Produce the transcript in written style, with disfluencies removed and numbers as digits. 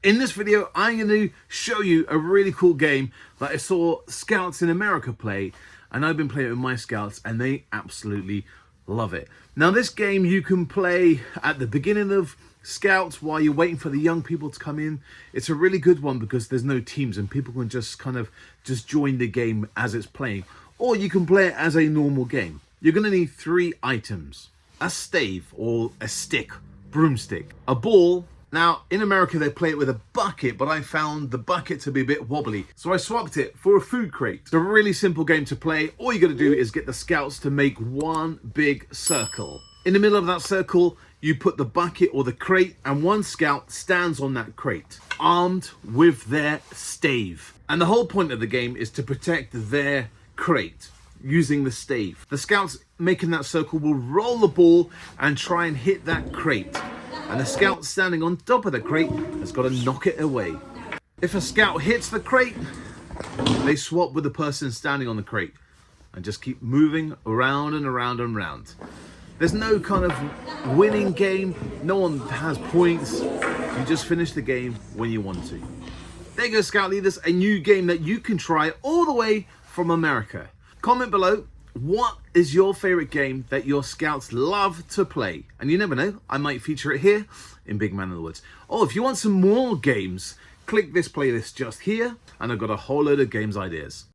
In this video, I'm going to show you a really cool game that I saw Scouts in America play, and I've been playing it with my Scouts, and they absolutely love it. Now, this game you can play at the beginning of Scouts while you're waiting for the young people to come in. It's a really good one because there's no teams and people can just just join the game as it's playing. Or you can play it as a normal game. You're going to need 3 items: a stave or a stick, broomstick, a ball. Now, in America, they play it with a bucket, but I found the bucket to be a bit wobbly, so I swapped it for a food crate. It's a really simple game to play. All you got to do is get the Scouts to make one big circle. In the middle of that circle, you put the bucket or the crate, and one Scout stands on that crate, armed with their stave. And the whole point of the game is to protect their crate using the stave. The Scouts making that circle will roll the ball and try and hit that crate. And the Scout standing on top of the crate has got to knock it away. If a Scout hits the crate, they swap with the person standing on the crate and just keep moving around and around and around. There's no kind of winning game. No one has points. You just finish the game when you want to. There you go, Scout Leaders, a new game that you can try all the way from America. Comment below, what is your favorite game that your Scouts love to play? And you never know, I might feature it here in Big Man in the Woods. Oh, if you want some more games, click this playlist just here, and I've got a whole load of games ideas.